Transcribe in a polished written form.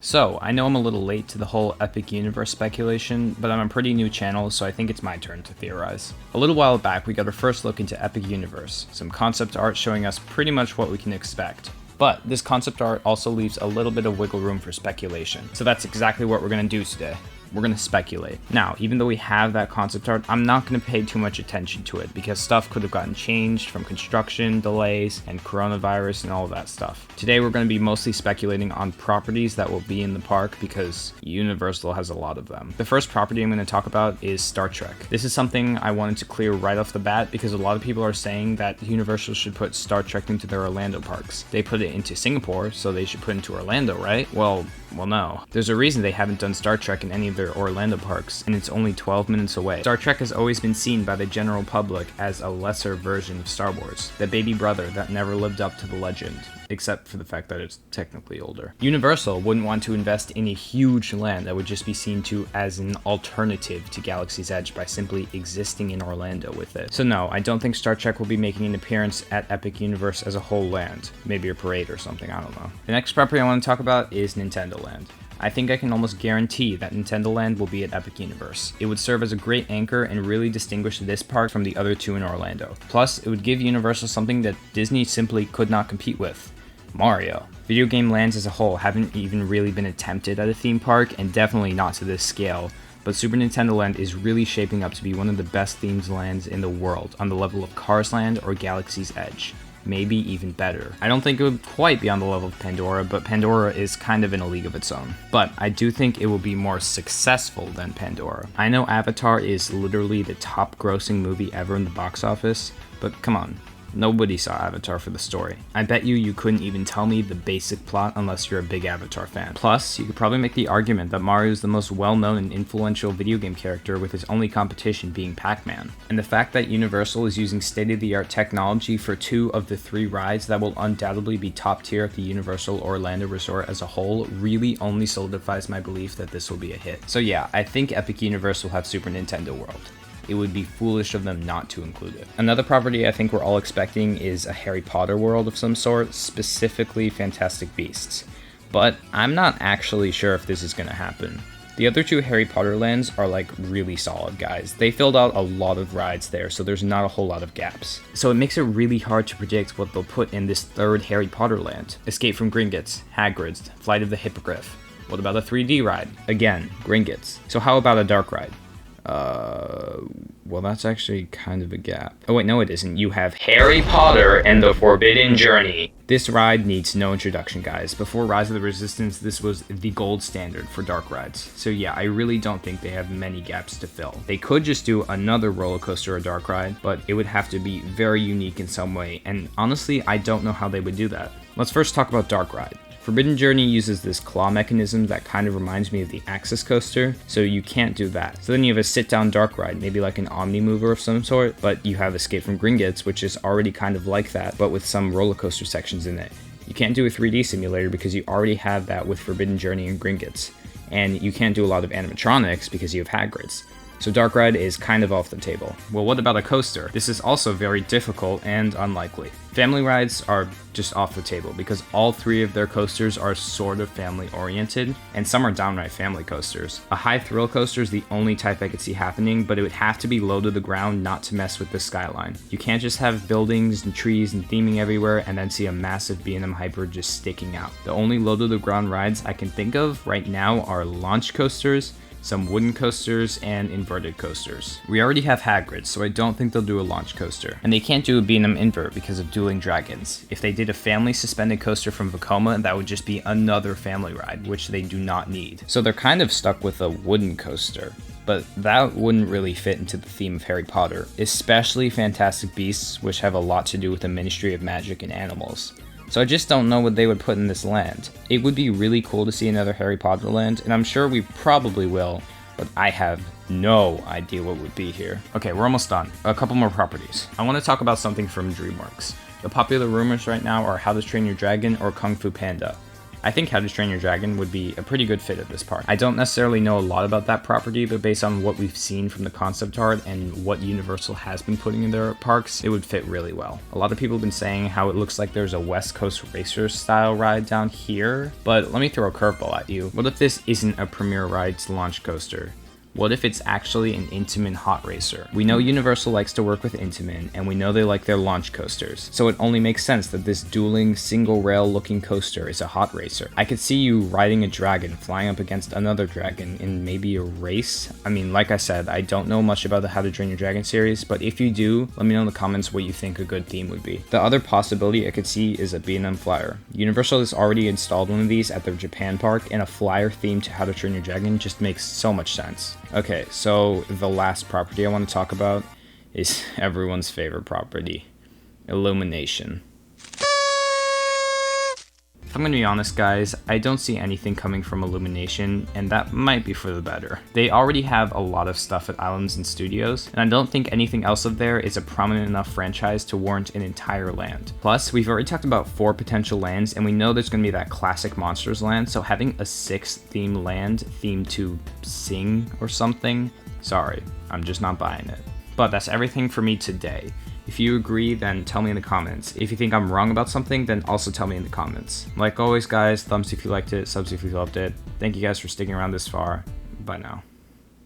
So, I know I'm a little late to the whole Epic Universe speculation, but I'm a pretty new channel, so I think it's my turn to theorize. A little while back, we got our first look into Epic Universe, some concept art showing us pretty much what we can expect. But this concept art also leaves a little bit of wiggle room for speculation, so that's exactly what we're going to do today. We're going to speculate. Now, even though we have that concept art, I'm not going to pay too much attention to it because stuff could have gotten changed from construction, delays, and coronavirus and all of that stuff. Today, we're going to be mostly speculating on properties that will be in the park because Universal has a lot of them. The first property I'm going to talk about is Star Trek. This is something I wanted to clear right off the bat because a lot of people are saying that Universal should put Star Trek into their Orlando parks. They put it into Singapore, so they should put it into Orlando, right? Well, no. There's a reason they haven't done Star Trek in any of their Orlando parks, and it's only 12 minutes away. Star Trek has always been seen by the general public as a lesser version of Star Wars, the baby brother that never lived up to the legend, except for the fact that it's technically older. Universal wouldn't want to invest in a huge land that would just be seen to as an alternative to Galaxy's Edge by simply existing in Orlando with it. So no, I don't think Star Trek will be making an appearance at Epic Universe as a whole land. Maybe a parade or something, I don't know. The next property I want to talk about is Nintendo Land. I think I can almost guarantee that Nintendo Land will be at Epic Universe. It would serve as a great anchor and really distinguish this park from the other two in Orlando. Plus, it would give Universal something that Disney simply could not compete with: Mario. Video game lands as a whole haven't even really been attempted at a theme park, and definitely not to this scale. But Super Nintendo Land is really shaping up to be one of the best themed lands in the world, on the level of Cars Land or Galaxy's Edge. Maybe even better. I don't think it would quite be on the level of Pandora, but Pandora is kind of in a league of its own. But I do think it will be more successful than Pandora. I know Avatar is literally the top grossing movie ever in the box office, but come on. Nobody saw Avatar for the story. I bet you couldn't even tell me the basic plot unless you're a big Avatar fan. Plus, you could probably make the argument that Mario is the most well-known and influential video game character, with his only competition being Pac-Man. And the fact that Universal is using state-of-the-art technology for 2 of the 3 rides that will undoubtedly be top tier at the Universal Orlando Resort as a whole really only solidifies my belief that this will be a hit. So yeah, I think Epic Universe will have Super Nintendo World. It would be foolish of them not to include it. Another property I think we're all expecting is a Harry Potter world of some sort, specifically Fantastic Beasts. But I'm not actually sure if this is going to happen. The other 2 Harry Potter lands are like really solid, guys. They filled out a lot of rides there, so there's not a whole lot of gaps. So it makes it really hard to predict what they'll put in this 3rd Harry Potter land. Escape from Gringotts, Hagrid's, Flight of the Hippogriff. What about a 3D ride? Again, Gringotts. So how about a dark ride? Well, that's actually kind of a gap. Oh wait, no it isn't. You have Harry Potter and the Forbidden Journey. This ride needs no introduction, guys. Before Rise of the Resistance, this was the gold standard for dark rides. So yeah, I really don't think they have many gaps to fill. They could just do another roller coaster or dark ride, but it would have to be very unique in some way, and honestly, I don't know how they would do that. Let's first talk about dark ride. Forbidden Journey uses this claw mechanism that kind of reminds me of the Axis Coaster, so you can't do that. So then you have a sit-down dark ride, maybe like an Omni Mover of some sort, but you have Escape from Gringotts, which is already kind of like that, but with some roller coaster sections in it. You can't do a 3D simulator because you already have that with Forbidden Journey and Gringotts, and you can't do a lot of animatronics because you have Hagrid's. So dark ride is kind of off the table. Well, what about a coaster? This is also very difficult and unlikely. Family rides are just off the table because all 3 of their coasters are sort of family oriented, and some are downright family coasters. A high thrill coaster is the only type I could see happening, but it would have to be low to the ground not to mess with the skyline. You can't just have buildings and trees and theming everywhere and then see a massive B&M Hyper just sticking out. The only low to the ground rides I can think of right now are launch coasters, some wooden coasters, and inverted coasters. We already have Hagrid's, so I don't think they'll do a launch coaster. And they can't do a B&M invert because of Dueling Dragons. If they did a family suspended coaster from Vekoma, that would just be another family ride, which they do not need. So they're kind of stuck with a wooden coaster. But that wouldn't really fit into the theme of Harry Potter, especially Fantastic Beasts, which have a lot to do with the Ministry of Magic and animals. So I just don't know what they would put in this land. It would be really cool to see another Harry Potter land, and I'm sure we probably will, but I have no idea what would be here. Okay, we're almost done. A couple more properties. I want to talk about something from DreamWorks. The popular rumors right now are How to Train Your Dragon or Kung Fu Panda. I think How to Train Your Dragon would be a pretty good fit at this park. I don't necessarily know a lot about that property, but based on what we've seen from the concept art and what Universal has been putting in their parks, it would fit really well. A lot of people have been saying how it looks like there's a West Coast Racer style ride down here, but let me throw a curveball at you. What if this isn't a Premier Rides launch coaster? What if it's actually an Intamin hot racer? We know Universal likes to work with Intamin, and we know they like their launch coasters, so it only makes sense that this dueling, single rail looking coaster is a hot racer. I could see you riding a dragon, flying up against another dragon in maybe a race. I mean, like I said, I don't know much about the How to Train Your Dragon series, but if you do, let me know in the comments what you think a good theme would be. The other possibility I could see is a B&M flyer. Universal has already installed one of these at their Japan park, and a flyer theme to How to Train Your Dragon just makes so much sense. Okay, so the last property I want to talk about is everyone's favorite property, Illumination. If I'm going to be honest, guys, I don't see anything coming from Illumination, and that might be for the better. They already have a lot of stuff at Islands and Studios, and I don't think anything else of there is a prominent enough franchise to warrant an entire land. Plus, we've already talked about 4 potential lands, and we know there's going to be that classic Monsters land, so having a 6th themed land themed to sing or something, sorry, I'm just not buying it. But that's everything for me today. If you agree, then tell me in the comments. If you think I'm wrong about something, then also tell me in the comments. Like always, guys, thumbs if you liked it, subs if you loved it. Thank you guys for sticking around this far. Bye now.